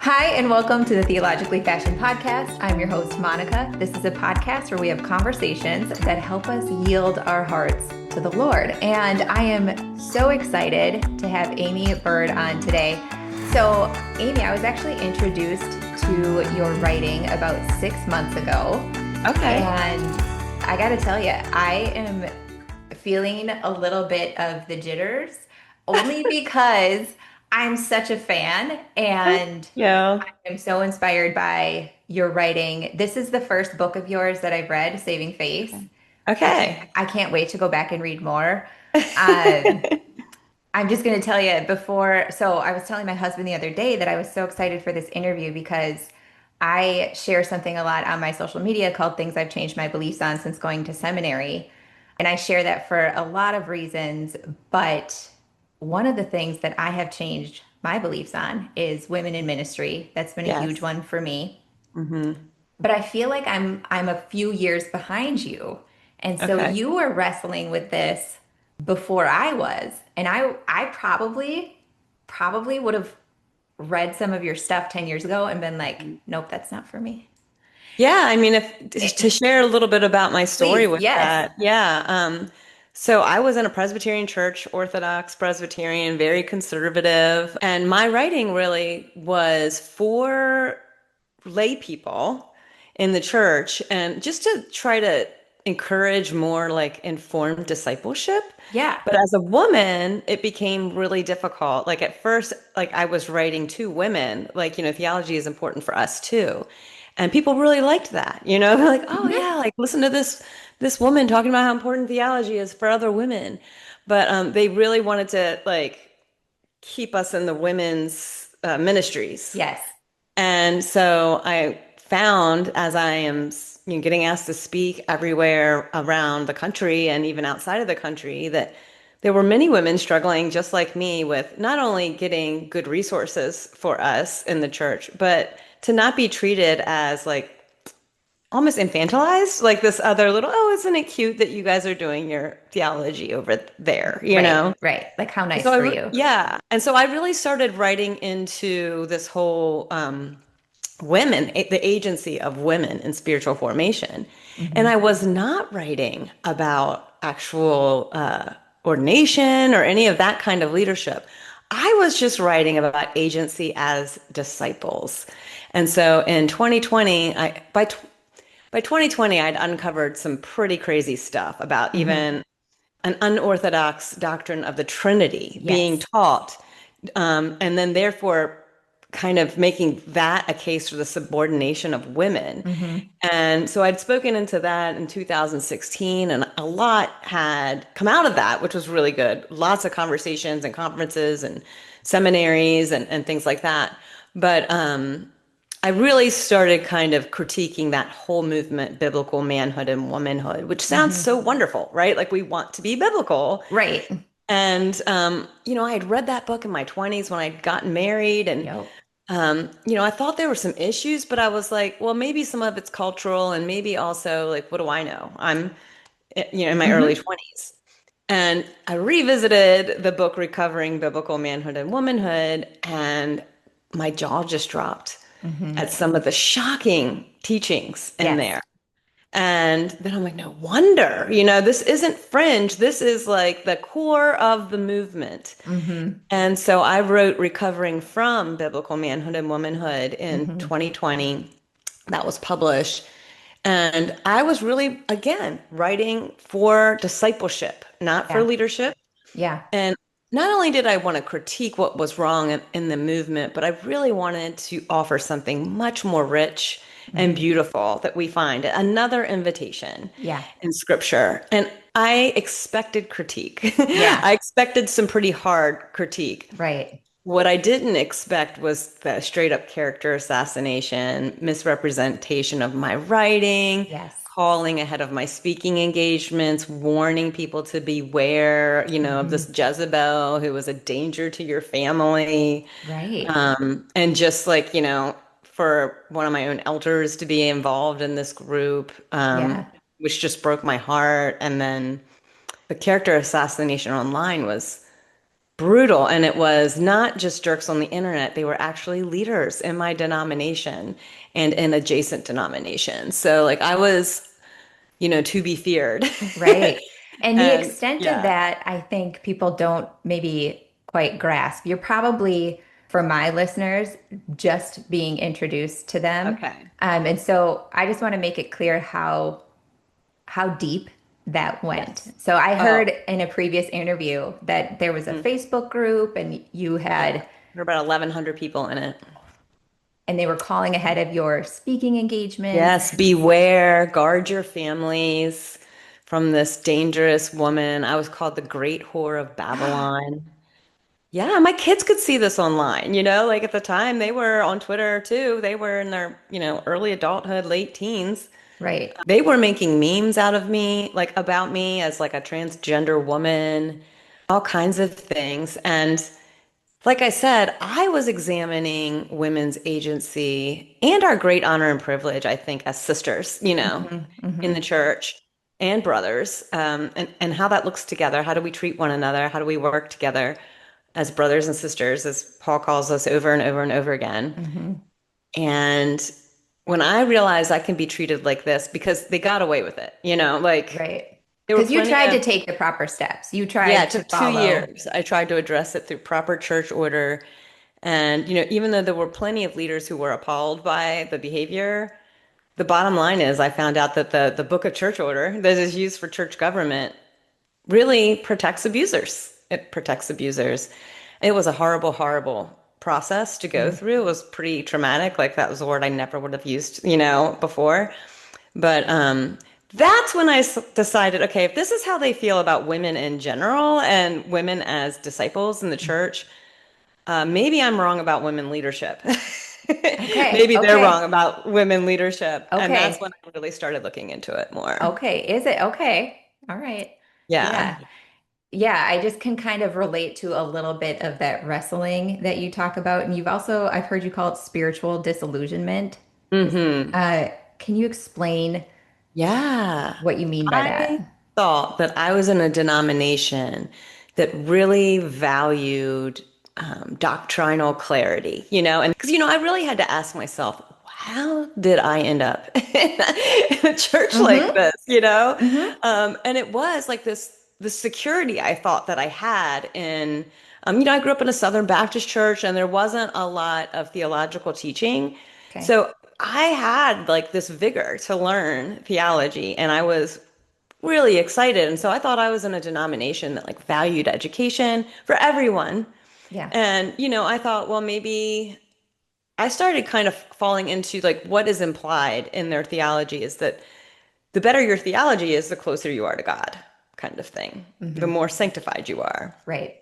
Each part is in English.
Hi, and welcome to the Theologically Fashioned podcast. I'm your host, Monica. This is a podcast where we have conversations that help us yield our hearts to the Lord. And I am so excited to have Aimee Byrd on today. So, Aimee, I was actually introduced to your writing about 6 months ago. Okay. And I got to tell you, I am feeling a little bit of the jitters only because I'm such a fan and Yeah. I'm so inspired by your writing. This is the first book of yours that I've read, Saving Face. Okay. I can't wait to go back and read more. Um, I'm just going to tell you before. So I was telling my husband the other day that I was so excited for this interview because I share something a lot on my social media called Things I've Changed My Beliefs on Since Going to Seminary. And I share that for a lot of reasons. But one of the things that I have changed my beliefs on is women in ministry. That's been a huge Yes. one for me. Hmm. But I feel like I'm a few years behind you. And so Okay. you were wrestling with this before I was. And I probably would have read some of your stuff 10 years ago and been like, nope, that's not for me. Yeah, I mean, if to share a little bit about my story Please, with yes. that, yeah. So I was in a Presbyterian church, Orthodox Presbyterian, very conservative, and my writing really was for lay people in the church, and just to try to encourage more like informed discipleship. Yeah. But as a woman, it became really difficult. Like at first, like I was writing to women, like, theology is important for us too. And people really liked that, They're like, oh Mhm. yeah, like listen to this woman talking about how important theology is for other women. But they really wanted to like keep us in the women's ministries. Yes. And so I found as I am, getting asked to speak everywhere around the country and even outside of the country, that there were many women struggling just like me with not only getting good resources for us in the church, but to not be treated as like almost infantilized, like this other little, oh, isn't it cute that you guys are doing your theology over there, you Right, know? right. Like how And so nice for you. yeah. And so I really started writing into this whole women, the agency of women in spiritual formation. And Hmm. I was not writing about actual ordination or any of that kind of leadership. I was just writing about agency as disciples. And so in 2020, by 2020, I'd uncovered some pretty crazy stuff about Hmm. even an unorthodox doctrine of the Trinity being Yes. taught, and then therefore kind of making that a case for the subordination of women. Hmm. And so I'd spoken into that in 2016, and a lot had come out of that, which was really good. Lots of conversations and conferences and seminaries and things like that. But I really started kind of critiquing that whole movement, biblical manhood and womanhood, which sounds Hmm. so wonderful, right? Like we want to be biblical. Right. And, I had read that book in my 20s when I'd gotten married. And, Yep. I thought there were some issues, but I was like, well, maybe some of it's cultural and maybe also like, what do I know? I'm, in my early Hmm. 20s. And I revisited the book Recovering Biblical Manhood and Womanhood, and my jaw just dropped Hmm. at some of the shocking teachings in Yes. there. And then I'm like, no wonder, this isn't fringe. This is like the core of the movement. Hmm. And so I wrote Recovering from Biblical Manhood and Womanhood in Hmm. 2020. That was published. And I was really, again, writing for discipleship, not for Yeah. leadership. Yeah. And not only did I want to critique what was wrong in the movement, but I really wanted to offer something much more rich and Hmm. beautiful that we find another invitation Yeah. in scripture. And I expected critique. Yeah. I expected some pretty hard critique. Right. What I didn't expect was the straight up character assassination, misrepresentation of my writing, Yes. calling ahead of my speaking engagements, warning people to beware, of Hmm. this Jezebel who was a danger to your family. Right. And just like, for one of my own elders to be involved in this group, Yeah. which just broke my heart. And then the character assassination online was brutal. And it was not just jerks on the internet, they were actually leaders in my denomination and in adjacent denominations. So, like, I was, to be feared. Right. And the And extent of yeah, that, I think people don't maybe quite grasp. You're probably, for my listeners, just being introduced to them. okay. And so I just want to make it clear how deep that went. Yes. So I heard Oh, in a previous interview that there was a mm, Facebook group and you yeah. had, There are about 1,100 people in it. and they were calling ahead of your speaking engagements. Yes, beware, guard your families from this dangerous woman. I was called the Great Whore of Babylon. Yeah, my kids could see this online, like at the time they were on Twitter too. They were in their, early adulthood, late teens. Right. They were making memes out of me, like about me as like a transgender woman, all kinds of things. And like I said, I was examining women's agency and our great honor and privilege, I think, as sisters, Hmm. in Hmm. the church and brothers, and how that looks together. How do we treat one another? How do we work together as brothers and sisters, as Paul calls us over and over and over again? Hmm. And when I realized I can be treated like this, because they got away with it, like Right. there were Because you plenty tried to of, take the proper steps. You yeah, tried it to took two follow. years. I tried to address it through proper church order. And, even though there were plenty of leaders who were appalled by the behavior, the bottom line is I found out that the book of church order that is used for church government really protects abusers. It protects abusers. It was a horrible, horrible process to go Mm. through. It was pretty traumatic. Like that was a word I never would have used, before. But that's when decided, okay, if this is how they feel about women in general and women as disciples in the church, maybe I'm wrong about women leadership. Okay. Maybe they're wrong Okay. about women leadership. And that's when Okay. I really started looking into it more. Okay. Is it okay? All right. Yeah. Yeah. Yeah. I just can kind of relate to a little bit of that wrestling that you talk about. And I've heard you call it spiritual disillusionment. Is, Hmm. uh, can you explain Yeah. what you mean by I that? thought that I was in a denomination that really valued doctrinal clarity, and because, I really had to ask myself, how did I end up in a church like Mm-hmm. this, Mm-hmm. And it was like the security I thought that I had in, I grew up in a Southern Baptist church and there wasn't a lot of theological teaching. Okay. So I had like this vigor to learn theology and I was really excited. And so I thought I was in a denomination that like valued education for everyone. Yeah. And, I thought, well, maybe I started kind of falling into like what is implied in their theology is that the better your theology is, the closer you are to God, kind of thing, the Mm-hmm. more sanctified you are. Right.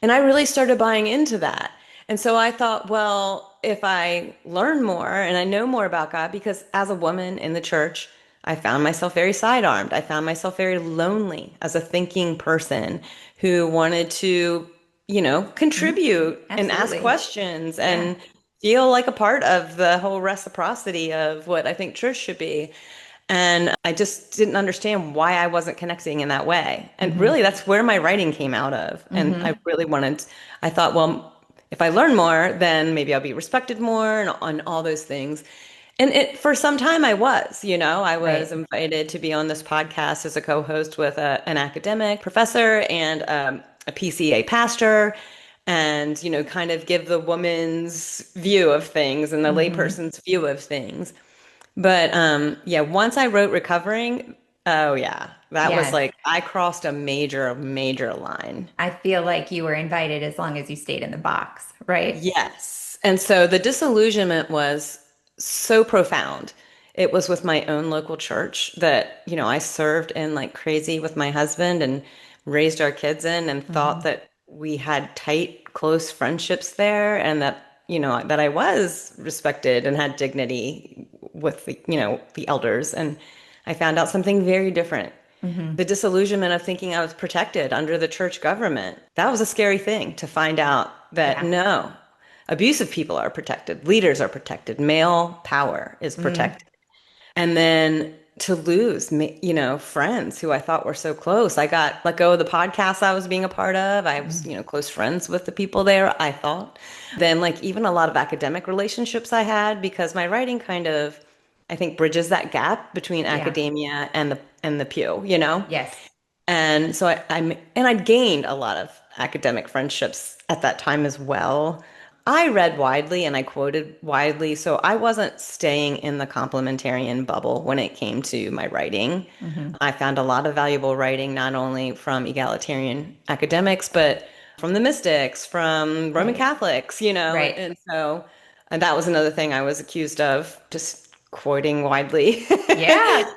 And I really started buying into that. And so I thought, well, if I learn more and I know more about God, because as a woman in the church, I found myself very sidearmed. I found myself very lonely as a thinking person who wanted to, Hmm. contribute and ask Absolutely. questions Yeah. and feel like a part of the whole reciprocity of what I think church should be. And I just didn't understand why I wasn't connecting in that way. And Mm-hmm. really, that's where my writing came out of. And I Mm-hmm. really I thought, well, if I learn more, then maybe I'll be respected more and on all those things. And for some time I was Right. invited to be on this podcast as a co-host with an academic professor and a PCA pastor and, kind of give the woman's view of things and the Mm-hmm. layperson's view of things. But yeah, once I wrote Recovering, oh yeah, that was Yeah. like I crossed a major, major line. I feel like you were invited as long as you stayed in the box, right? Yes. And so the disillusionment was so profound. It was with my own local church that, I served in like crazy with my husband and raised our kids in and thought Hmm. that we had tight, close friendships there and that, that I was respected and had dignity with the elders. And I found out something very different. Hmm. The disillusionment of thinking I was protected under the church government. That was a scary thing to find out that Yeah. no, abusive people are protected, leaders are protected, male power is Mm. protected. And then to lose, friends who I thought were so close. I got let go of the podcast I was being a part of. I was, close friends with the people there, I thought. Then, like, even a lot of academic relationships I had because my writing kind of, I think, bridges that gap between Yeah. academia and the pew. Yes. And so and I'd gained a lot of academic friendships at that time as well. I read widely and I quoted widely, so I wasn't staying in the complementarian bubble when it came to my writing. Hmm. I found a lot of valuable writing, not only from egalitarian academics, but from the mystics, from Roman Right. Catholics, Right. and that was another thing I was accused of, just quoting widely. Yeah.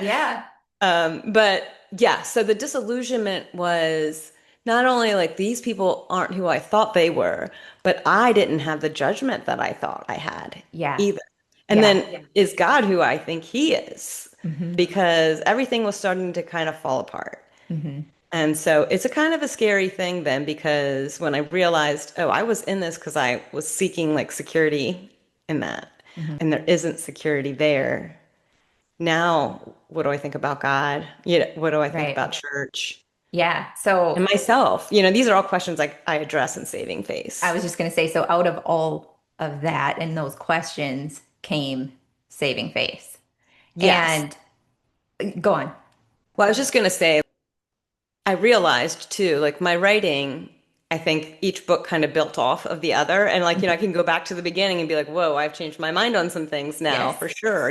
Yeah. But yeah, so the disillusionment was not only like these people aren't who I thought they were, but I didn't have the judgment that I thought I had Yeah. either. And Yeah. then is God who I think he is? Hmm. Because everything was starting to kind of fall apart. Hmm. And so it's a kind of a scary thing then because when I realized, oh, I was in this because I was seeking like security in that, Hmm. and there isn't security there. Now, what do I think about God? What do I think Right. about church Yeah. and So myself? These are all questions I address in Saving I Face. was just going to say, so out of all of that and those questions came saving face. Yes. And go on. Well, I was just going to say, I realized too, like my writing, I think each book kind of built off of the other. And like, I Mhm. can go back to the beginning and be like, whoa, I've changed my mind on some things now Yes. for sure.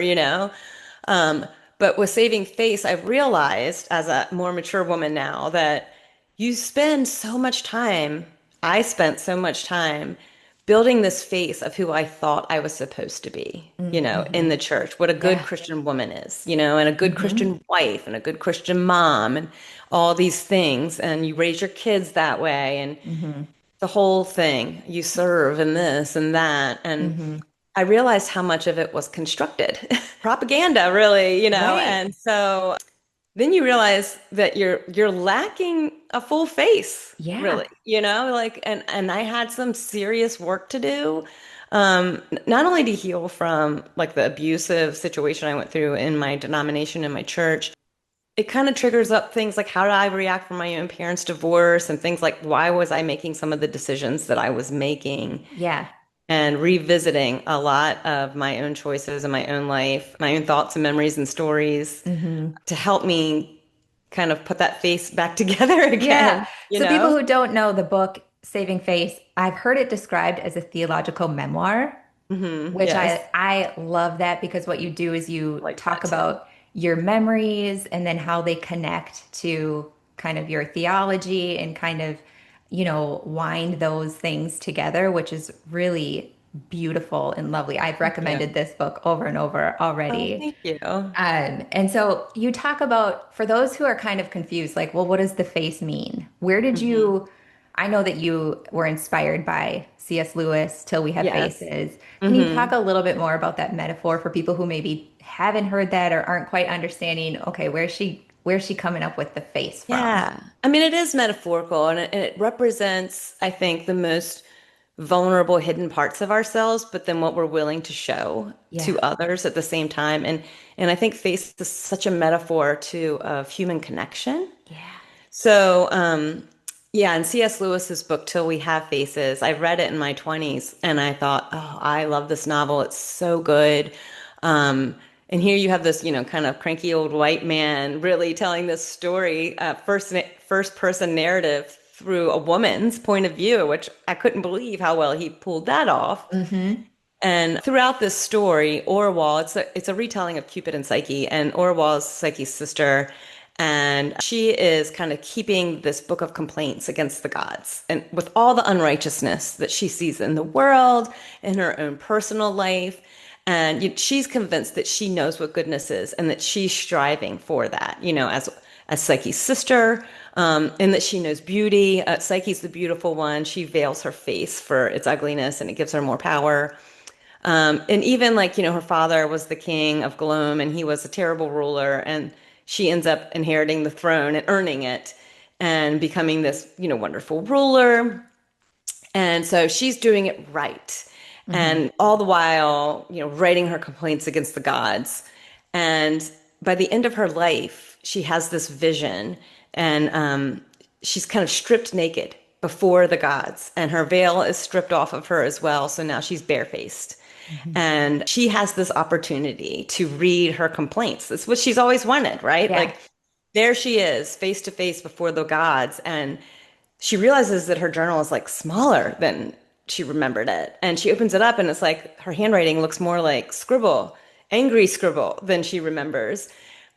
Um, but with Saving Face, I've realized as a more mature woman now that you spend so much time, I spent so much time building this face of who I thought I was supposed to be, Mm-hmm. in the church, what a good Yeah. Christian woman is, and a good Hmm. Christian wife and a good Christian mom and all these things. And you raise your kids that way and Hmm. the whole thing. You serve and this and that. And Hmm. I realized how much of it was constructed propaganda, really. Right. And so then you realize that you're lacking a full face, Yeah. really, like and I had some serious work to do. Not only to heal from like the abusive situation I went through in my denomination in my church, it kind of triggers up things like how did I react from my own parents' divorce and things like why was I making some of the decisions that I was making Yeah. and revisiting a lot of my own choices in my own life, my own thoughts and memories and stories Hmm. to help me kind of put that face back together Yeah. again, you So people know? who don't know the book Saving Face, I've heard it described as a theological memoir, which Yes, I love that because what you do is I you like talk that too. about your memories and then how they connect to kind of your theology and kind of, wind those things together, which is really beautiful and lovely. I've Thank you. recommended this book over and over Oh, already. thank you. And so you talk about, for those who are kind of confused, like, well, what does the face mean? Where did Hmm. you, I know that you were inspired by C.S. Lewis, Till We Have Yes. Faces. Can you talk Hmm. a little bit more about that metaphor for people who maybe haven't heard that or aren't quite understanding, okay, where's she coming up with the face from? Yeah. I mean, it is metaphorical and it represents, I think, the most vulnerable hidden parts of ourselves, but then what we're willing to show Yeah. to others at the same time. And I think faith is such a metaphor too of human connection. Yeah. So, yeah, in C.S. Lewis's book, Till We Have Faces, I read it in my 20s and I thought, oh, I love this novel. It's so good. Um, and here you have this, kind of cranky old white man really telling this story, first person narrative through a woman's point of view, which I couldn't believe how well he pulled that off. Mm-hmm. And throughout this story, Orwell, it's a retelling of Cupid and Psyche, and Orwell's Psyche's sister, and she is kind of keeping this book of complaints against the gods, and with all the unrighteousness that she sees in the world, in her own personal life, and she's convinced that she knows what goodness is, and that she's striving for that, as Psyche's sister, and that she knows beauty. Psyche's the beautiful one. She veils her face for its ugliness, and it gives her more power. And even like, her father was the king of Gloom and he was a terrible ruler. And she ends up inheriting the throne and earning it and becoming this, wonderful ruler. And so she's doing it right. Mm-hmm. And all the while, writing her complaints against the gods. And by the end of her life, she has this vision, and she's kind of stripped naked before the gods, and her veil is stripped off of her as well. So now she's barefaced. Mhm. And she has this opportunity to read her complaints. That's what she's always wanted, right? Yeah. Like there she is, face to face before the gods. And she realizes that her journal is like smaller than she remembered it. And she opens it up and it's like her handwriting looks more like scribble, angry scribble than she remembers.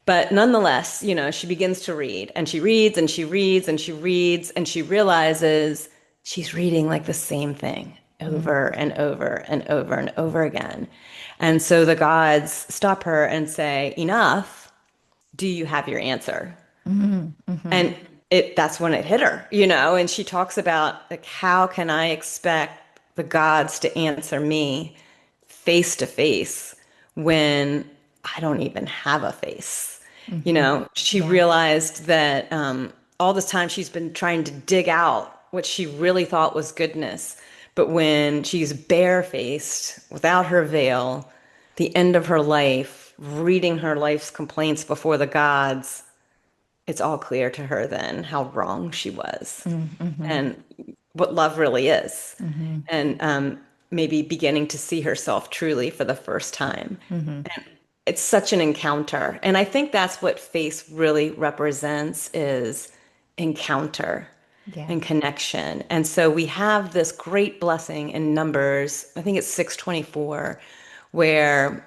But nonetheless, she begins to read and she reads and she reads and she reads and she realizes she's reading like the same thing Mhm. over and over and over and over again. And so the gods stop her and say, enough. Do you have your answer? Mhm. Mhm. And that's when it hit her, and she talks about like how can I expect the gods to answer me face to face when I don't even have a face. Mhm. She Yeah. realized that all this time she's been trying to dig out what she really thought was goodness. But when she's barefaced, without her veil, the end of her life, reading her life's complaints before the gods, it's all clear to her then how wrong she was Mhm. and what love really is. Mhm. And maybe beginning to see herself truly for the first time. Mhm. And it's such an encounter. And I think that's what faith really represents is encounter Yeah. and connection. And so we have this great blessing in Numbers, I think it's 6:24, where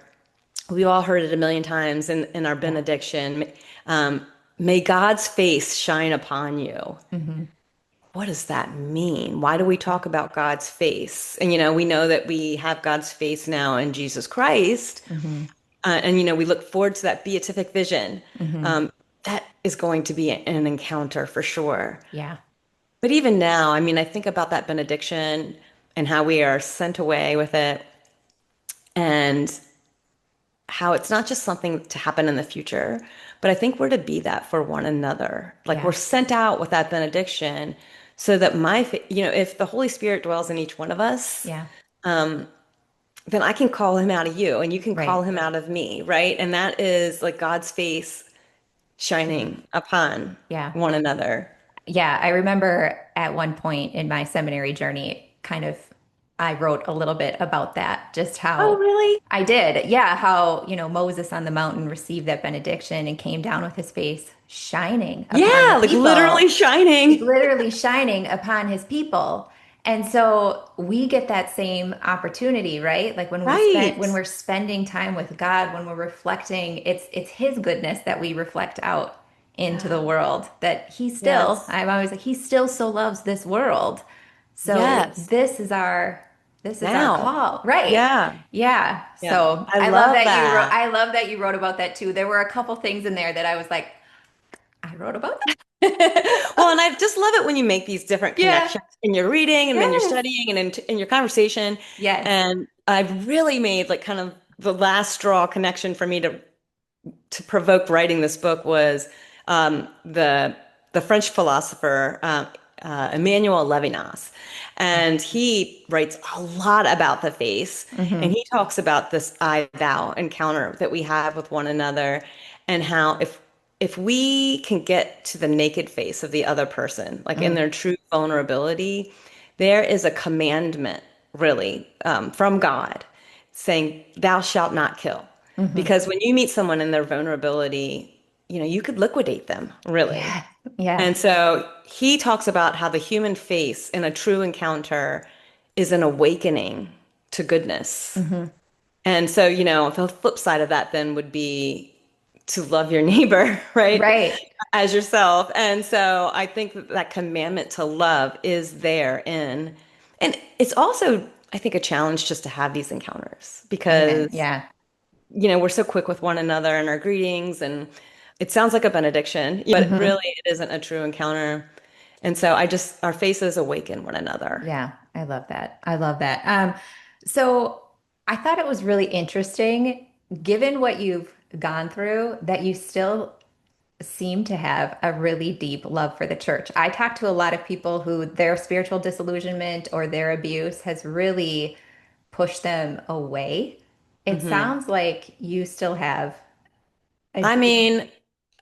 we've all heard it a million times in our Yeah. benediction. Um, May God's face shine upon you. Mhm. What does that mean? Why do we talk about God's face? And, we know that we have God's face now in Jesus Christ. Mhm. And, we look forward to that beatific vision. Mhm. That is going to be an encounter for sure. Yeah. But even now, I mean, I think about that benediction and how we are sent away with it. And how it's not just something to happen in the future, but I think we're to be that for one another. Like we're Yeah. sent out with that benediction so that if the Holy Spirit dwells in each one of us, Yeah. then I can call him out of you and you can call Right. him out of me, right? And that is like God's face Mhm. shining upon Yeah. one another. Yeah, I remember at one point in my seminary journey, kind of, I wrote a little bit about that, just Oh, how really? I did. Yeah, how, Moses on the mountain received that benediction and came down with his face shining upon the Yeah, like people, literally like shining. literally shining upon his people. And so we get that same opportunity, right? Like Right. when we're spending time with God, when we're reflecting, it's his goodness that we reflect out into the Yeah. world, that Yes. I'm always like, he still so loves this world. So Yes. this is our Now. call. Right. Yeah. Yeah. Yeah. So I love that. I love that you wrote about that too. There were a couple things in there that I was like, I wrote about that. Well, and I just love it when you make these different Yeah. connections in your reading and then you're Yes. studying and in your conversation. Yes. And I've really made like kind of the last straw connection for me to provoke writing this book was the French philosopher Emmanuel Levinas, and he writes a lot about the face, and Hmm. he talks about this I thou encounter that we have with one another, and how if we can get to the naked face of the other person, like in Mm. their true vulnerability, there is a commandment really from God saying, "Thou shalt not kill." Hmm. Because when you meet someone in their vulnerability, you could liquidate them, really. Yeah. Yeah. And so he talks about how the human face in a true encounter is an awakening to goodness. Hmm. And so, the flip side of that then would be to love your neighbor, right? Right. As yourself. And so I think that commandment to love is there and it's also, I think, a challenge just to have these encounters Amen. because Yeah. we're so quick with one another in our greetings, and it sounds like a benediction, but Hmm. really it isn't a true encounter. And so our faces awaken one another. Yeah, I love that. I love that. So I thought it was really interesting, given what you've gone through, that you still seem to have a really deep love for the church. I talk to a lot of people who their spiritual disillusionment or their abuse has really pushed them away. It Hmm. sounds like you still have I mean,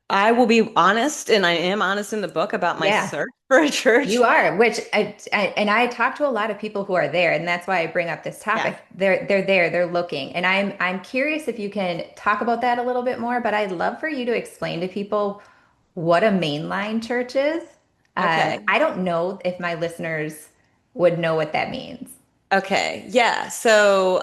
I will be honest, and I am honest in the book about my Yeah. search for a You church. are, which and I talk to a lot of people who are there, and that's why I bring up this Yeah. topic. They're there, they're looking, and I'm curious if you can talk about that a little bit more. But I'd love for you to explain to people what a mainline church is. Okay. I don't know if my listeners would know what that means. Okay. Yeah. So,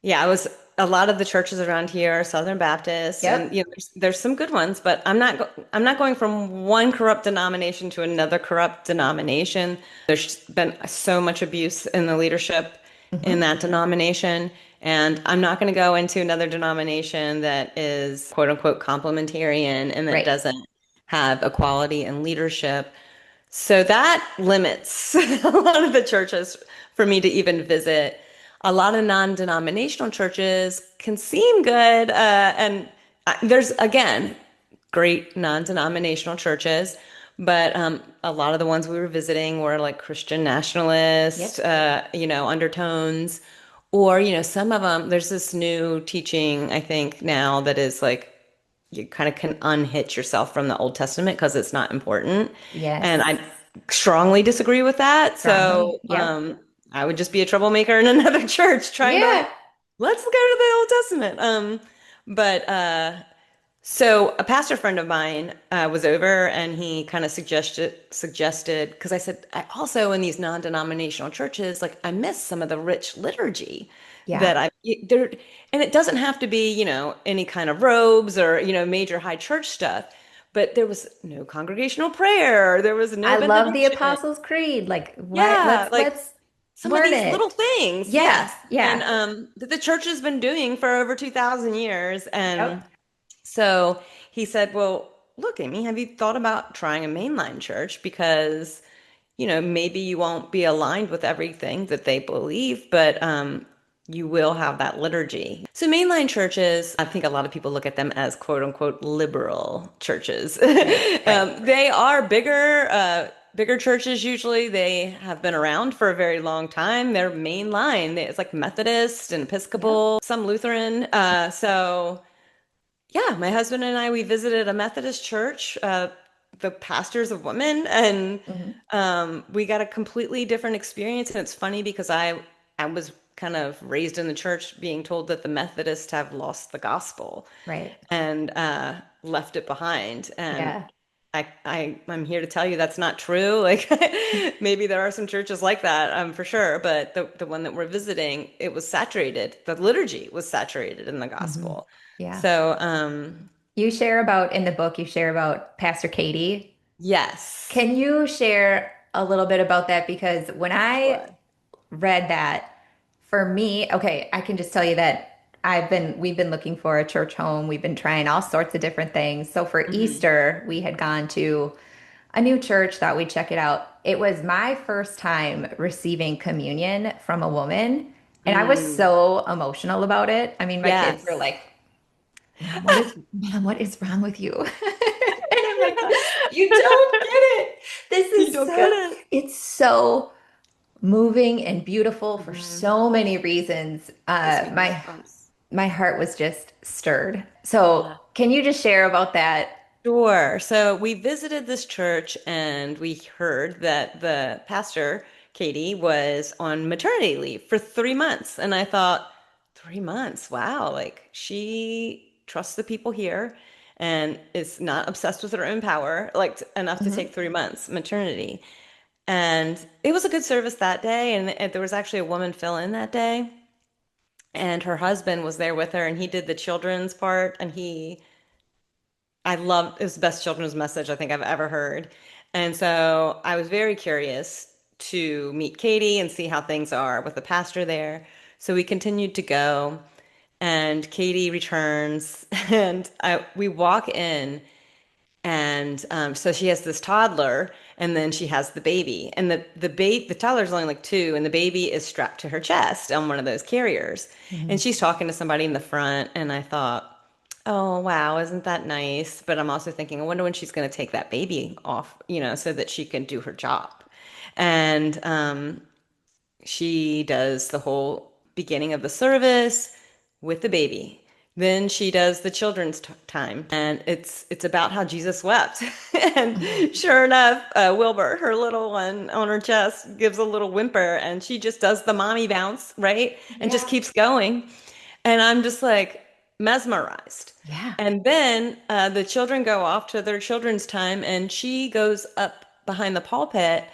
yeah, I was a lot of the churches around here are Southern Baptist, and Yep. there's some good ones, but I'm not going from one corrupt denomination to another corrupt denomination. There's been so much abuse in the leadership in Hmm. that denomination, and I'm not going to go into another denomination that is quote unquote complementarian and that Right. doesn't have equality in leadership. So that limits a lot of the churches for me to even visit. A lot of non-denominational churches can seem good, and there's again great non-denominational churches, but a lot of the ones we were visiting were like Christian nationalist, Yep. undertones, or some of them. There's this new teaching I think now that is like you kind of can unhitch yourself from the Old Testament because it's not important. And Yes. I strongly disagree with that. Strongly. So Yep. I would just be a troublemaker in another church trying to Yeah. like, let's go to the Old Testament. But so a pastor friend of mine was over and he kind of suggested because I said I also in these non-denominational churches like I miss some of the rich liturgy Yeah. that I there and it doesn't have to be any kind of robes or major high church stuff, but there was no congregational prayer, there was no I love the benediction. Apostles' Creed. Like, why? Yeah, like Let's some of learn these it. little things, Yes. yes, and Yeah. that the church has been doing for over 2,000 years. And Yep. so he said, well, look, Amy, have you thought about trying a mainline church? Because, maybe you won't be aligned with everything that they believe, but you will have that liturgy. So mainline churches, I think a lot of people look at them as quote unquote liberal churches. Right. Right. They are bigger churches usually. They have been around for a very long time. They're mainline. It's like Methodist and Yep. Episcopal, some Lutheran. So yeah, my husband and I, we visited a Methodist church, the pastors of women, and Hmm. we got a completely different experience. And it's funny because I was kind of raised in the church being told that the Methodists have lost the gospel Right. and left it behind. And Yeah. I'm here to tell you that's not true. Like maybe there are some churches like that, for sure. But the one that we're visiting, it was saturated. The liturgy was saturated in the Hmm. gospel. Yeah. So, You share about in the book, you share about Pastor Katie. yes, Can you share a little bit about that? Because when I sure. read that, for me, okay, I can just tell you that we've been looking for a church home. We've been trying all sorts of different things. So for Hmm. Easter, we had gone to a new church, thought we'd check it out. It was my first time receiving communion from a woman, and I was Mm. so emotional about it. I mean, my kids were Yes. like, Mom, what is wrong with you?" And I'm like, you don't get it. This You is don't get so, it. it's so moving and beautiful for Hmm. so many reasons. Gives me goosebumps. My heart was just stirred. So, can you just share about that? Sure. So we visited this church and we heard that the pastor, Katie, was on maternity leave for 3 months. And I thought, 3 months? Wow. Like she trusts the people here and is not obsessed with her own power, like enough to Hmm. take 3 months maternity. And it was a good service that day. And there was actually a woman fill in that day. And her husband was there with her and he did the children's part. And I loved it was the best children's message I think I've ever heard. And so I was very curious to meet Katie and see how things are with the pastor there. So we continued to go, and Katie returns, and we walk in, and so she has this toddler, and then she has the baby, and the toddler's only like 2, and the baby is strapped to her chest on one of those carriers, and Hmm. she's talking to somebody in the front, and I thought, oh, wow, isn't that nice? But I'm also thinking, I wonder when she's going to take that baby off, so that she can do her job. And she does the whole beginning of the service with the baby. Then she does the children's time, and it's about how Jesus wept. And Mhm. sure enough, Wilbur, her little one on her chest, gives a little whimper, and she just does the mommy bounce, right? And just Yeah. keeps going. And I'm just like mesmerized. Yeah. And then the children go off to their children's time, and she goes up behind the pulpit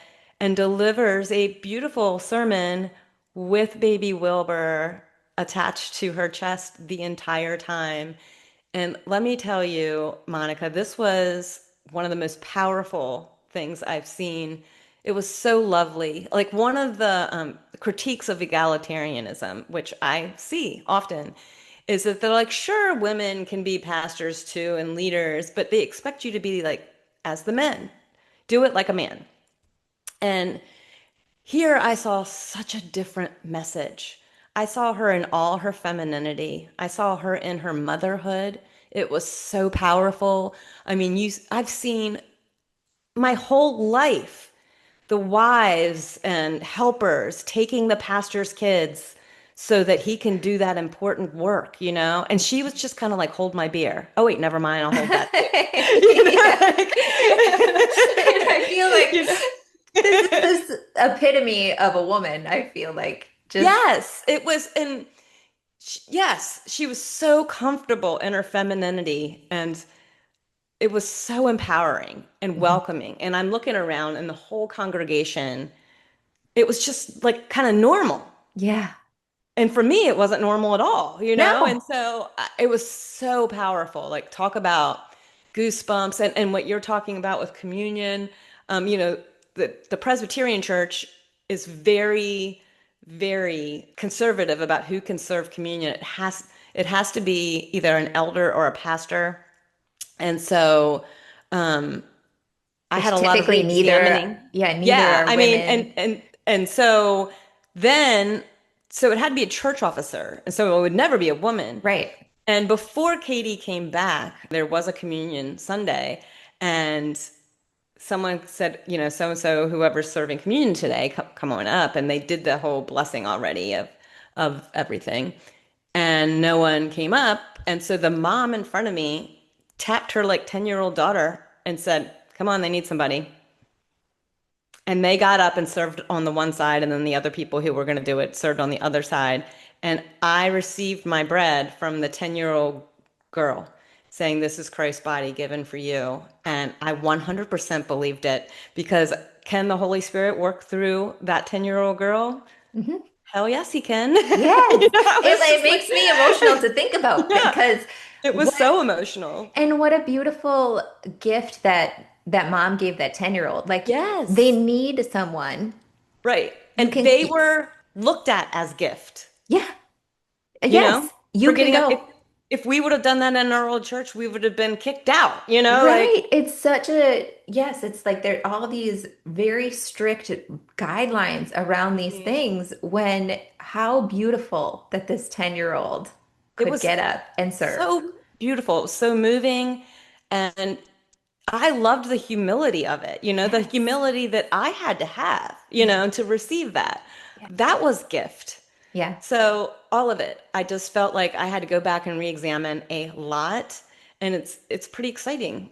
and delivers a beautiful sermon with baby Wilbur attached to her chest the entire time. And let me tell you, Monica, this was one of the most powerful things I've seen. It was so lovely. Like one of the critiques of egalitarianism, which I see often, is that they're like, sure, women can be pastors too and leaders, but they expect you to be like, as the men, do it like a man. And here I saw such a different message. I saw her in all her femininity. I saw her in her motherhood. It was so powerful. I mean, I've seen my whole life the wives and helpers taking the pastor's kids so that he can do that important work, you know? And she was just kind of like, hold my beer. Oh, wait, never mind. I'll hold that too. You know, Yeah. And I feel like you know? this is this epitome of a woman, I feel like. Just, Yes, it was. And yes, she was so comfortable in her femininity, and it was so empowering and mhm. welcoming. And I'm looking around, and the whole congregation, it was just like kind of normal. Yeah. And for me, it wasn't normal at all, you know? And No. so it was so powerful. Like, talk about goosebumps and what you're talking about with communion. You know, the Presbyterian Church is very, very conservative about who can serve communion. It has to be either an elder or a pastor. And so I had Which a lot of typically neither, re-examining. yeah, neither Yeah, are I mean, and women. and and so then, so it had to be a church officer, and so it would never be a woman. Right. And before Katie came back, there was a communion Sunday, and someone said, you know, so and so, whoever's serving communion today, come on up, and they did the whole blessing already of everything, and no one came up, and so the mom in front of me tapped her like 10-year-old daughter and said, "Come on, they need somebody." And they got up and served on the one side, and then the other people who were going to do it served on the other side. And I received my bread from the 10-year-old girl saying, "This is Christ's body given for you." And I 100% believed it because can the Holy Spirit work through that 10-year-old girl? Mhm. Hell yes, he can. Yes. You know, I was It just like, makes me emotional to think about yeah, because it was what so emotional. and what a beautiful gift that mom gave that 10-year-old. Like they Yes, need someone right. you And can they were looked at as gift. yeah. You know, Yes, for you can getting up. go. If we would have done that in our old church, we would have been kicked out, you know, like Right. It's such a, yes, it's like there are all these very strict guidelines around these Mhm. things when how beautiful that this 10-year-old It could was get up and serve. so beautiful, it was so moving. And I loved the humility of it, you know, the Yes. humility that I had to have, you Mhm. know, to receive that. Yeah. That was gift. Yeah. So all of it, I just felt like I had to go back and re-examine a lot, and it's pretty exciting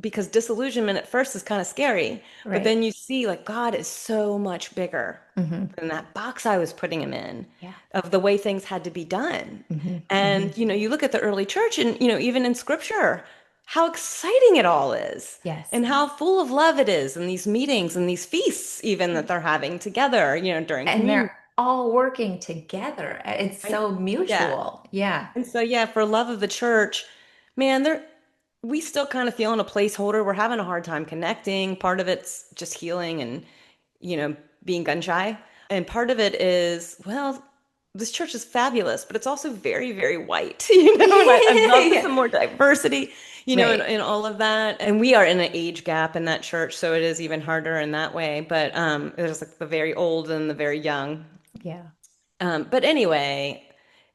because disillusionment at first is kind of scary, but Right. then you see like God is so much bigger Hmm. than that box I was putting him in Yeah. of the way things had to be done. Hmm. Hmm. And you know, you look at the early church, and you know, even in Scripture, how exciting it all is. Yes. And how full of love it is, and these meetings and these feasts, even that they're having together, you know, during And communion. they're all working together. It's Right? so Yeah. mutual. Yeah. And so, yeah, for love of the church, man, we still kind of feel in a placeholder. We're having a hard time connecting. Part of it's just healing and, you know, being gun shy. And part of it is, well, this church is fabulous, but it's also very, very white, you know, and I'd love Yeah. some more diversity, you know, Right. in all of that. And we are in an age gap in that church, so it is even harder in that way. But there's like the very old and the very young. Yeah. But anyway,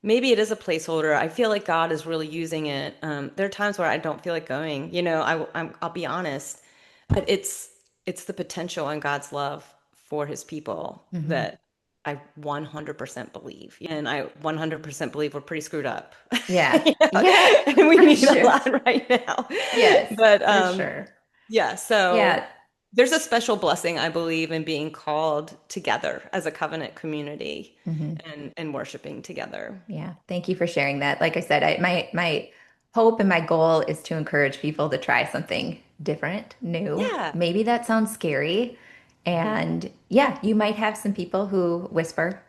maybe it is a placeholder. I feel like God is really using it. There are times where I don't feel like going. You know, I'll be honest, but it's the potential and God's love for His people Hmm. that. I 100% believe. And I 100% believe we're pretty screwed up. Yeah. Yeah. Yeah, And we for need a sure. lot right now. Yes, But for sure. yeah, so Yeah. there's a special blessing, I believe, in being called together as a covenant community Mhm. and worshiping together. Yeah. Thank you for sharing that. Like I said, my hope and my goal is to encourage people to try something different, new. Yeah. Maybe that sounds scary. Mhm. And yeah, you might have some people who whisper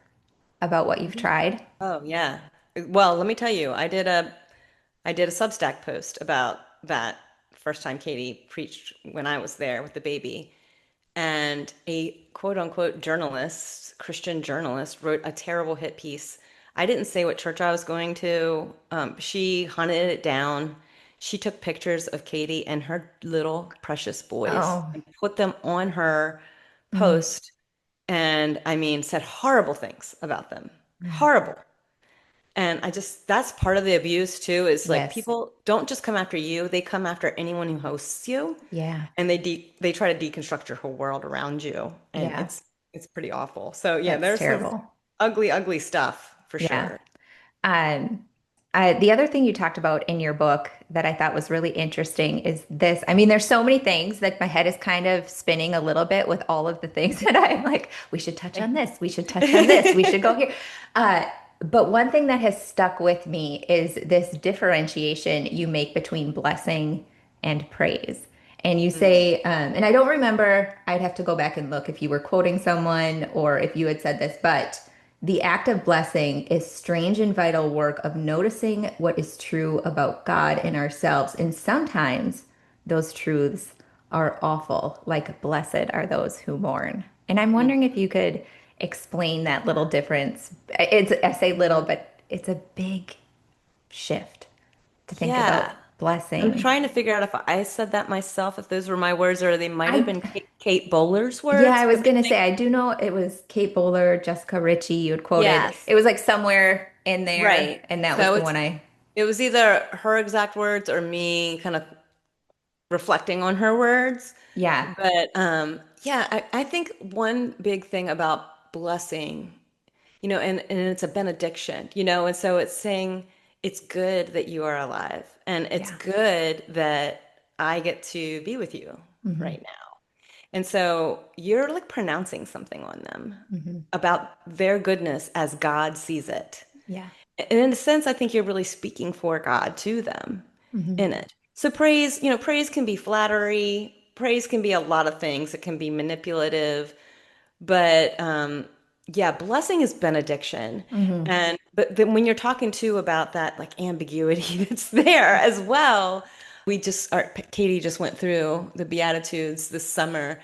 about what you've Mhm. tried. Oh, yeah. Well, let me tell you, I did a Substack post about that first time Katie preached when I was there with the baby. And a quote unquote journalist, Christian journalist, wrote a terrible hit piece. I didn't say what church I was going to. She hunted it down. She took pictures of Katie and her little precious boys Oh, and put them on her mm, post. And I mean, said horrible things about them. mm. Horrible. And that's part of the abuse too, is like Yes. people don't just come after you, they come after anyone who hosts you, Yeah. and they try to deconstruct your whole world around you. And Yeah. it's pretty awful. So yeah, That's there's some terrible. ugly, ugly stuff for Yeah. sure. Um, the other thing you talked about in your book that I thought was really interesting is this. I mean, there's so many things that my head is kind of spinning a little bit with all of the things that I'm like, we should touch on this, we should touch on this, we should go here. Uh, but one thing that has stuck with me is this differentiation you make between blessing and praise. And you Mm, say, and I don't remember, I'd have to go back and look if you were quoting someone or if you had said this, but the act of blessing is strange and vital work of noticing what is true about God and ourselves. And sometimes those truths are awful, like blessed are those who mourn. And I'm mm. wondering if you could explain that little difference. I say little, but it's a big shift to think Yeah. about I'm blessing. trying to figure out if I said that myself, if those were my words, or they might have I been Kate Bowler's Yeah, words, I was because I gonna say, think, I do know it was Kate Bowler, Jessica Ritchie, you had quoted. yes, It was like somewhere in there, right. and that was So the one I, it was either her exact words or me kind of reflecting on her words. yeah, But yeah, I think one big thing about blessing, and it's a benediction, and so it's saying it's good that you are alive and it's yeah. good that I get to be with you Hmm. right now. And so you're like pronouncing something on them Hmm. about their goodness as God sees it. Yeah. And in a sense, I think you're really speaking for God to them Hmm. in it. So praise can be flattery, praise can be a lot of things. It can be manipulative, but yeah, blessing is benediction. Hmm. And but then when you're talking too about that like ambiguity that's there as well, Katie just went through the Beatitudes this summer,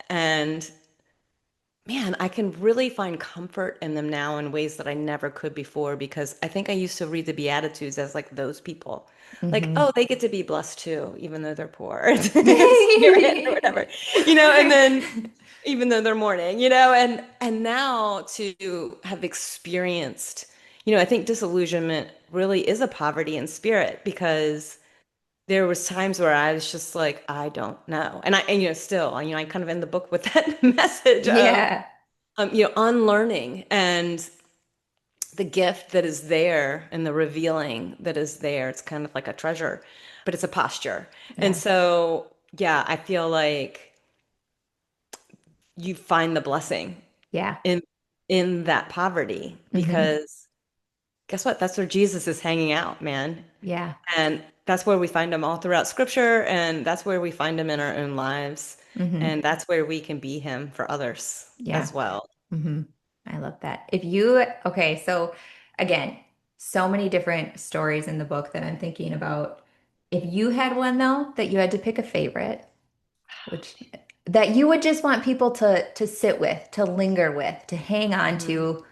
and man, I can really find comfort in them now in ways that I never could before, because I think I used to read the Beatitudes as like those people. Like, Hmm. oh, they get to be blessed too, even though they're poor in spirit or whatever, and then even though they're mourning, and now to have experienced, I think disillusionment really is a poverty in spirit, because there was times where I was just like, I don't know. And still, I kind of end the book with that message of Yeah. unlearning and the gift that is there and the revealing that is there. It's kind of like a treasure, but it's a posture. And Yeah. so, yeah, I feel like you find the blessing Yeah. in that poverty, Hmm. because guess what? That's where Jesus is hanging out, man. Yeah. And that's where we find him all throughout scripture, and that's where we find him in our own lives. Hmm. And that's where we can be him for others Yeah. as well. Hmm. I love that. Okay, so again, so many different stories in the book that I'm thinking about. If you had one though, that you had to pick a favorite, which that you would just want people to sit with, to linger with, to hang on Mhm. to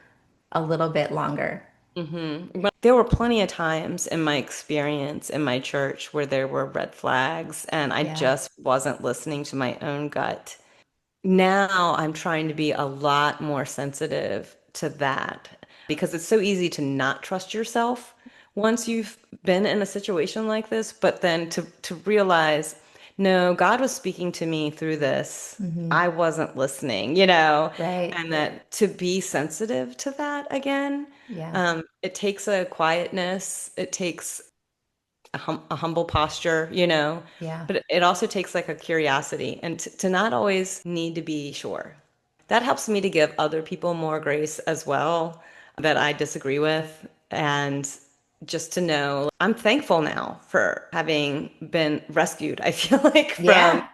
a little bit longer. But there were plenty of times in my experience in my church where there were red flags, and I Yeah. just wasn't listening to my own gut. Now I'm trying to be a lot more sensitive to that, because it's so easy to not trust yourself once you've been in a situation like this, but then to realize no, God was speaking to me through this. Hmm. I wasn't listening, Right. and that to be sensitive to that again, Yeah. it takes a quietness, it takes a humble posture, Yeah. but it also takes like a curiosity and to not always need to be sure. That helps me to give other people more grace as well that I disagree with. And just to know, I'm thankful now for having been rescued, I feel like, from Yeah.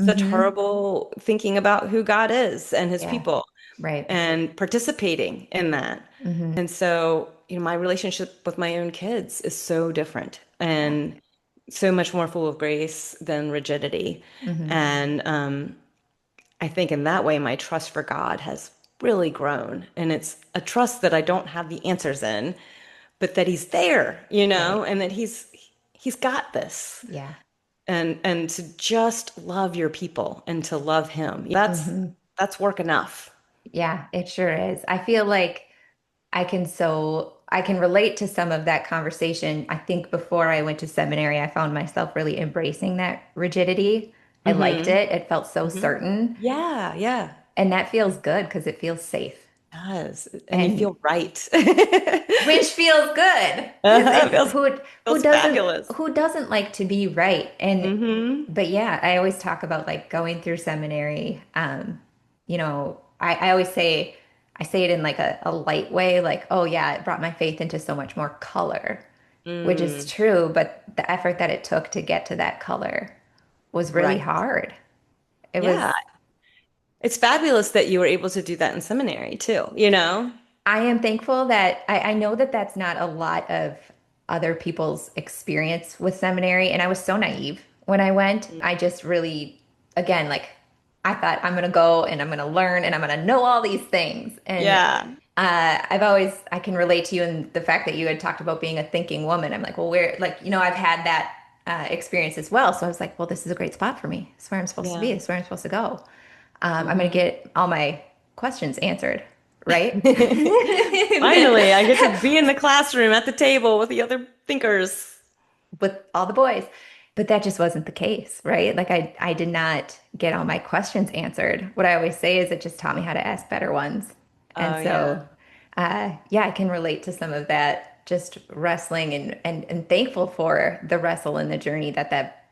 such Hmm. horrible thinking about who God is and his Yeah. people Right. and participating in that. Hmm. And so, my relationship with my own kids is so different Yeah. and so much more full of grace than rigidity. Hmm. And I think in that way, my trust for God has really grown. And it's a trust that I don't have the answers in, but that He's there, Right. and that He's got this. Yeah. And to just love your people and to love Him. Hmm. That's work enough. Yeah, it sure is. I feel like I can relate to some of that conversation. I think before I went to seminary, I found myself really embracing that rigidity. I liked Hmm. it. It felt so Hmm. certain. Yeah, yeah. And that feels good because it feels safe. It does. And you And feel right. which feels good because Uh-huh. Feels who feels doesn't fabulous. like to be right? And Hmm. but yeah, I always talk about like going through seminary. I always say I say it in like a light way, like, oh yeah, it brought my faith into so much more color, which is Mm, true, but the effort that it took to get to that color was really right. hard. It Yeah. was It's fabulous that you were able to do that in seminary too. I am thankful that I know that that's not a lot of other people's experience with seminary. And I was so naive when I went. I just really, again, like I thought I'm going to go and I'm going to learn and I'm going to know all these things. And Yeah. I can relate to you in the fact that you had talked about being a thinking woman. I'm like, well, I've had that experience as well. So I was like, well, this is a great spot for me. It's where I'm supposed to be. Yeah. It's where I'm supposed to go. I'm going to Hmm. get all my questions answered, right? Finally, I get to be in the classroom at the table with the other thinkers. With all the boys. But that just wasn't the case, right? Like I did not get all my questions answered. What I always say is it just taught me how to ask better ones. And Oh so, yeah. yeah, I can relate to some of that just wrestling and thankful for the wrestle and the journey that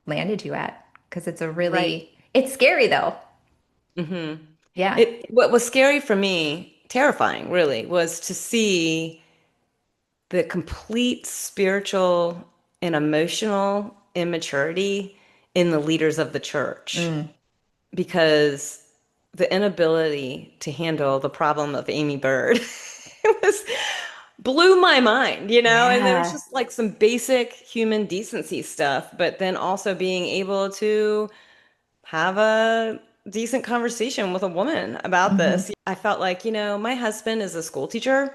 landed you at. Because Right. it's scary though. Hmm. Yeah. What was scary for me, terrifying really, was to see the complete spiritual and emotional immaturity in the leaders of the church Mm. because the inability to handle the problem of Aimee Byrd was blew my mind, and there was Yeah. just like some basic human decency stuff, but then also being able to have a decent conversation with a woman about Hmm. this. I felt like, my husband is a school teacher.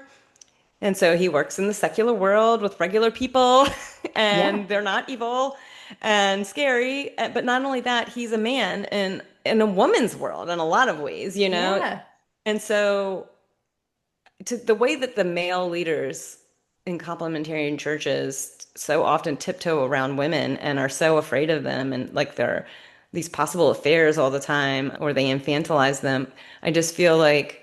And so he works in the secular world with regular people, Yeah. and they're not evil and scary. But not only that, he's a man in a woman's world in a lot of ways. Yeah. And so to the way that the male leaders in complementarian churches so often tiptoe around women and are so afraid of them and like they're these possible affairs all the time or they infantilize them. I just feel like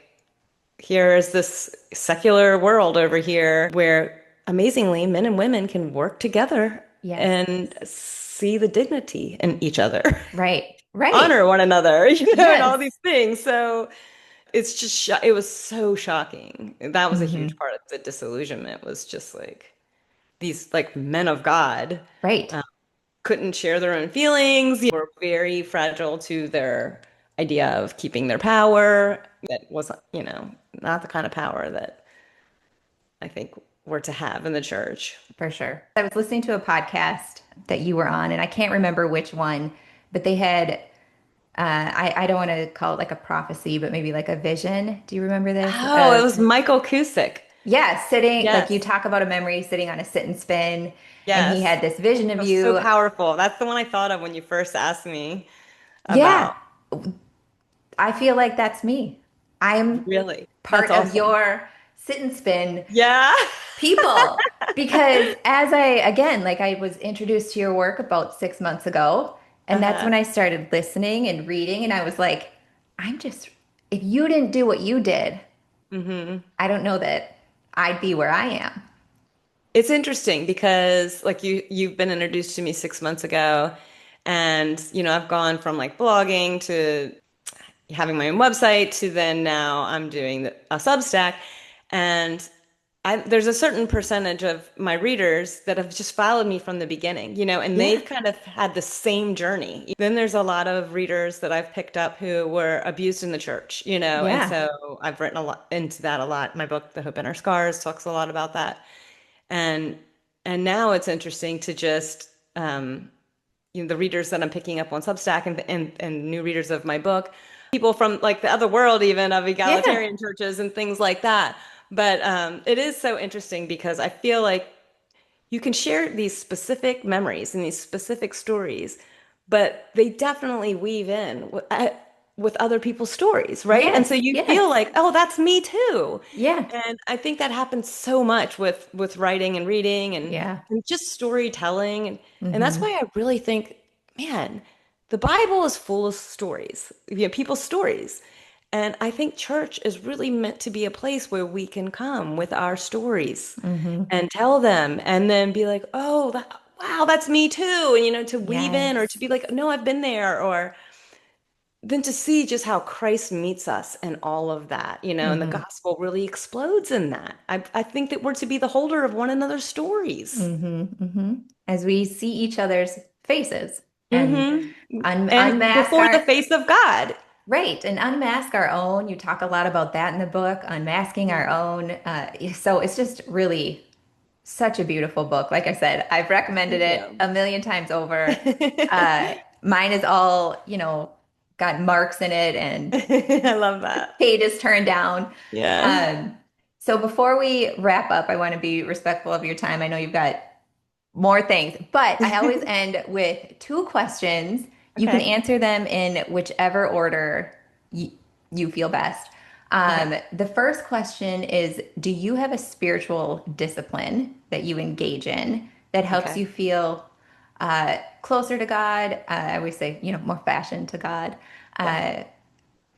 here is this secular world over here where amazingly men and women can work together Yes. and see the dignity in each other, Right. Right. honor one another, and all Yes. these things. So it's just, it was so shocking. That was a huge Hmm. part of the disillusionment was just like these like men of God Right. uh, couldn't share their own feelings, were very fragile to their idea of keeping their power. That wasn't, not the kind of power that I think we're to have in the church. For sure. I was listening to a podcast that you were on, and I can't remember which one, but they had, I don't want to call it like a prophecy, but maybe like a vision. Do you remember this? Oh, it was Michael Cusick. Yeah, sitting, like you Yes. talk about a memory sitting on a sit and spin, and he Yes. had this vision It of was so you. powerful. That's the one I thought of when you first asked me Yeah, about. I feel like that's me. I'm Really. That's part of awesome. your sit and spin Yeah. people because as I again like I was introduced to your work about 6 months ago And that's Uh-huh. when I started listening and reading, and I was like, I'm just, if you didn't do what you did, Hmm. I don't know that I'd be where I am. It's interesting because like you've been introduced to me 6 months ago, and I've gone from like blogging to having my own website to then now I'm doing a Substack, and there's a certain percentage of my readers that have just followed me from the beginning, and Yeah. they've kind of had the same journey. Then there's a lot of readers that I've picked up who were abused in the church, and Yeah. so I've written a lot into that a lot. My book, The Hope in Our Scars, talks a lot about that. And now it's interesting to just the readers that I'm picking up on Substack and new readers of my book, people from like the other world, even of Yeah. egalitarian churches and things like that. But it is so interesting because I feel like you can share these specific memories and these specific stories, but they definitely weave in with other people's stories, right? And so Yes. you feel Yes. like, oh, that's me too. Yeah. And I think that happens so much with writing and reading Yeah. and just storytelling. And that's Hmm. why I really think, man, the Bible is full of stories, people's stories. And I think church is really meant to be a place where we can come with our stories Hmm. and tell them and then be like, oh, wow, that's me too. And, to weave in or to Yes. be like, no, I've been there. Or then to see just how Christ meets us and all of that, and the Hmm. gospel really explodes in that. I think that we're to be the holder of one another's stories. Hmm. Hmm. As we see each other's faces and Hmm. And unmask before the our, face of God. right, and unmask our own. You talk a lot about that in the book, unmasking our Mhm. own. So it's just really such a beautiful book. Like I said, I've recommended Thank it you. a million times over. Mine is all, got marks in it and I love that. pages turned down. Yeah. Um, so before we wrap up, I want to be respectful of your time. I know you've got more things, but I always end with two questions. You can Okay. answer them in whichever order you, you feel best. Okay. The first question is, do you have a spiritual discipline that you engage in that helps Okay. you feel closer to God? I always say, more fashioned to God. Yeah. Uh,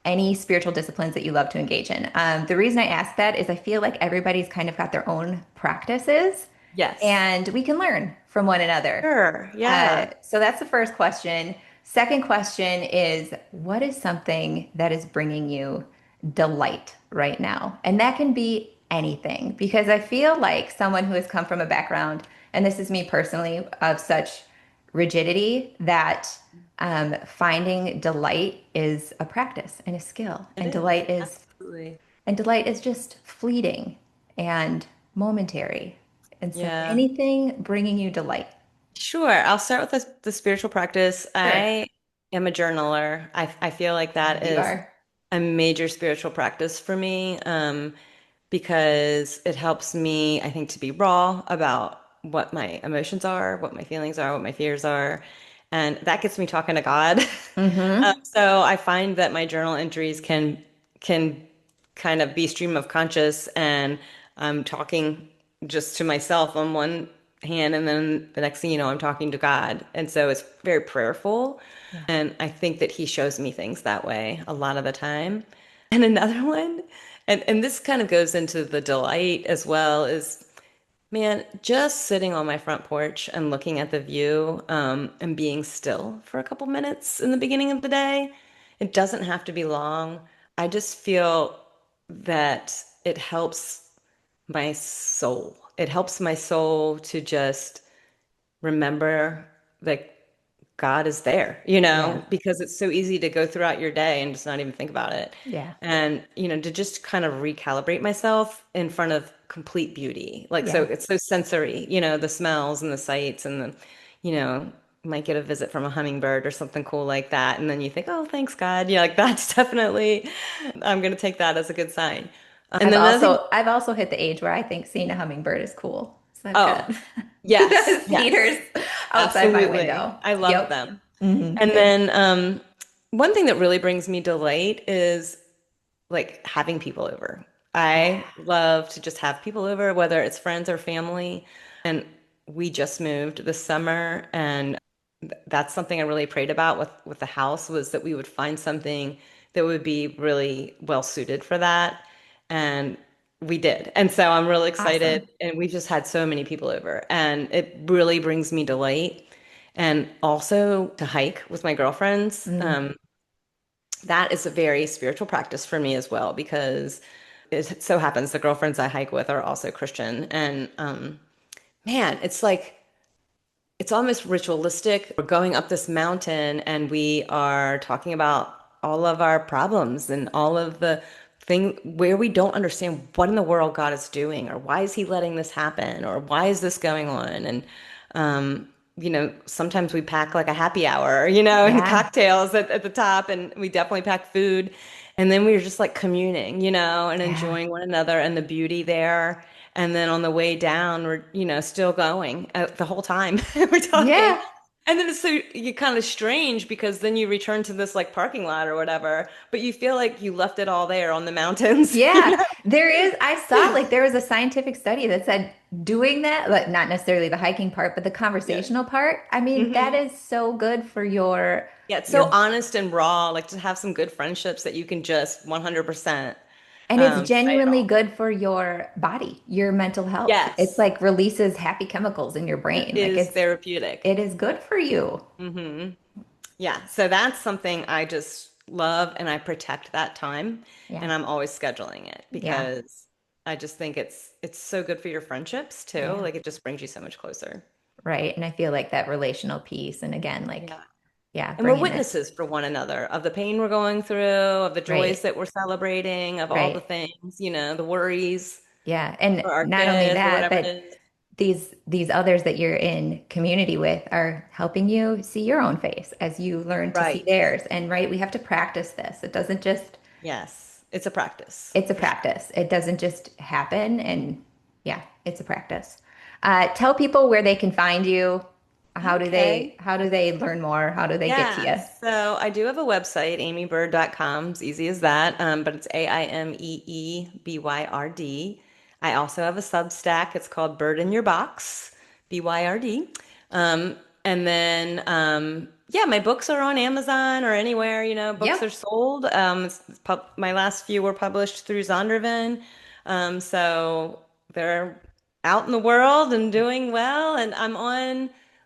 any spiritual disciplines that you love to engage in. The reason I ask that is I feel like everybody's kind of got their own practices Yes. and we can learn from one another. Sure. Yeah. So that's the first question. Second question is, what is something that is bringing you delight right now? And that can be anything because I feel like someone who has come from a background, and this is me personally, of such rigidity that finding delight is a practice and a skill, It is. Absolutely. and delight is just fleeting and momentary. And so Yeah. anything bringing you delight. Sure. I'll start with the spiritual practice. Sure. I am a journaler. I feel like that You is are. a major spiritual practice for me, because it helps me, I think, to be raw about what my emotions are, what my feelings are, what my fears are. And that gets me talking to God. Mm-hmm. So I find that my journal entries can kind of be stream of conscious, and I'm talking just to myself on one hand, and then the next thing you know, I'm talking to God. And so it's very prayerful. Yeah. And I think that he shows me things that way a lot of the time. And another one, and this kind of goes into the delight as well, is man, just sitting on my front porch and looking at the view, and being still for a couple minutes in the beginning of the day. It doesn't have to be long. I just feel that it helps my soul. It helps my soul to just remember that God is there, Yeah. because it's so easy to go throughout your day and just not even think about it. Yeah. And, to just kind of recalibrate myself in front of complete beauty. Like, so Yeah. it's so sensory, the smells and the sights and you know, might get a visit from a hummingbird or something cool like that. And then you think, oh, thanks, God. Yeah, like that's definitely, I'm going to take that as a good sign. And I've then another thing, also I've also hit the age where I think seeing a hummingbird is cool. So I've oh, got yes, yes, feeders outside my absolutely. window. I love Yep. them. Hmm. And then one thing that really brings me delight is like having people over. Yeah. I love to just have people over, whether it's friends or family. And we just moved this summer, and that's something I really prayed about with the house was that we would find something that would be really well suited for that. And we did. And so I'm really excited. Awesome. And we've just had so many people over, and it really brings me delight. And also to hike with my girlfriends. Mm. That is a very spiritual practice for me as well, because it so happens the girlfriends I hike with are also Christian. And man, it's like it's almost ritualistic. We're going up this mountain and we are talking about all of our problems and all of the thing where we don't understand what in the world God is doing, or why is he letting this happen, or why is this going on. And um sometimes we pack like a happy hour, and Yeah. cocktails at the top, and we definitely pack food. And then we were just like communing, and Yeah. enjoying one another and the beauty there. And then on the way down, we're, still going the whole time. We're talking. Yeah. And then it's so you kind of strange because then you return to this like parking lot or whatever, but you feel like you left it all there on the mountains, Yeah, there is. I saw like there was a scientific study that said doing that, like not necessarily the hiking part, but the Yeah. conversational part. I mean, that Hmm. is so good for Yeah, it's so your, honest and raw, like to have some good friendships that you can just 100% and it's say it genuinely all. good for your body, your mental health. It's Yes, like releases happy chemicals in your it brain. Like is therapeutic. it is good for you. Hmm. Yeah, so that's something I just love, and I protect that time, Yeah. and I'm always scheduling it Yeah. because I just think it's so good for your friendships too. Yeah. Like it just brings you so much closer. Right. And I feel like that relational piece. And again, like, Yeah. yeah, And we're bringing it. witnesses for one another of the pain we're going through, of the joys Right. that we're celebrating, of all the Right. things, the worries Yeah. And for our not only kids or that, whatever it but is. these others that you're in community with are helping you see your own face as you learn to see Right. theirs. And right, we have to practice this. It doesn't just, Yes. It's a practice it's a for sure. practice. It doesn't just happen. And yeah, it's a practice. Tell people where they can find you. Okay. How do they learn more? How do they get to Yeah, you? so I do have a website, aimeebyrd.com. It's easy as that, but it's AIMEEBYRD. I also have a Substack. It's called Bird in Your Box, BYRD. Um, and then, yeah, my books are on Amazon or anywhere, books are Yep. sold. My last few were published through Zondervan. So they're out in the world and doing well. And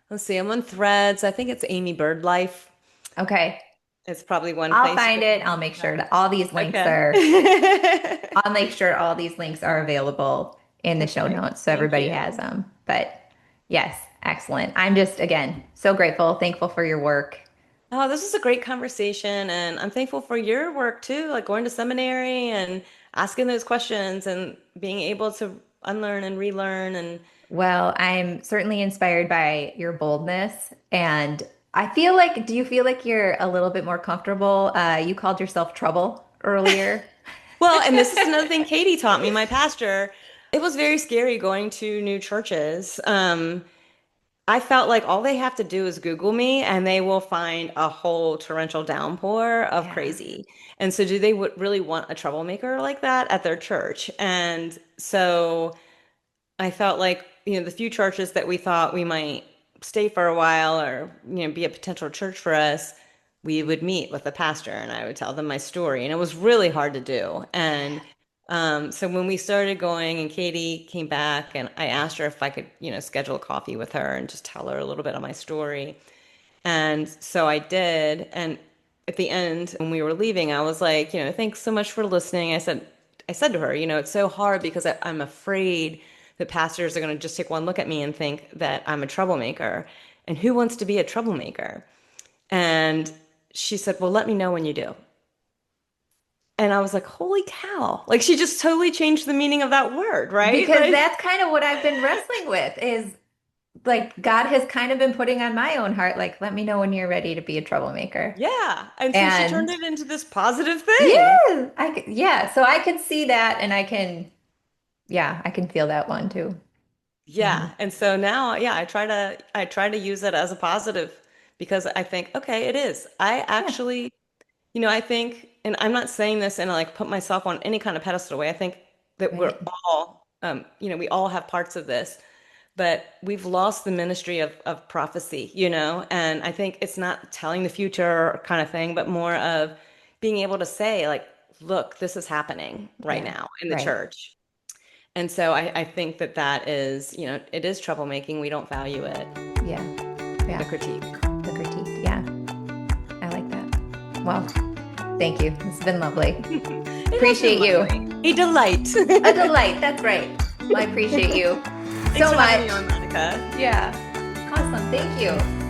let's see, I'm on Threads. I think it's Aimee Byrd Life. Okay. It's probably one I'll place you find can it. I'll find make sure that. that all these links Okay. are, I'll make sure all these links are available in the show Okay. notes so Thank everybody has you. them. But yes, excellent. I'm just, again, so grateful, thankful for your work. Oh, this is a great conversation, and I'm thankful for your work too, like going to seminary and asking those questions and being able to unlearn and relearn. And Well, I'm certainly inspired by your boldness. And I feel like, do you feel like you're a little bit more comfortable? You called yourself trouble earlier. well, and this is another thing Katie taught me, my pastor. It was very scary going to new churches. I felt like all they have to do is Google me and they will find a whole torrential downpour of Yeah. crazy. And so, do they really want a troublemaker like that at their church? And so, I felt like, the few churches that we thought we might stay for a while or, be a potential church for us, we would meet with the pastor and I would tell them my story. And it was really hard to do. And so when we started going and Katie came back and I asked her if I could, schedule a coffee with her and just tell her a little bit of my story. And so I did. And at the end, when we were leaving, I was like, thanks so much for listening. I said to her, it's so hard because I'm afraid that pastors are going to just take one look at me and think that I'm a troublemaker. And who wants to be a troublemaker? And she said, well, let me know when you do. And I was like, holy cow. Like she just totally changed the meaning of that word, right? Because Like, that's kind of what I've been wrestling with is like God has kind of been putting on my own heart, like, let me know when you're ready to be a troublemaker. yeah. And so she turned And it into this positive thing. yeah, yeah, so I can see that and yeah, I can feel that one too. Yeah. Mhm. And so now, yeah, I try to use it as a positive because I think, okay, it is. I Yeah, actually, I think, and I'm not saying this and like put myself on any kind of pedestal way. I think that we're right. all, we all have parts of this. but we've lost the ministry of prophecy, and I think it's not telling the future kind of thing, but more of being able to say, like, look, this is happening right Yeah. now in the Right. church. And so I think that is, it is troublemaking. We don't value it, Yeah. the Yeah. critique. The critique. Yeah. I like that. Well, thank you. It's been lovely. It has been Appreciate you. lovely. A delight. A delight. That's right. Well, I appreciate you Thanks so for having much. me on, Monica. Yeah. Awesome. Thank you.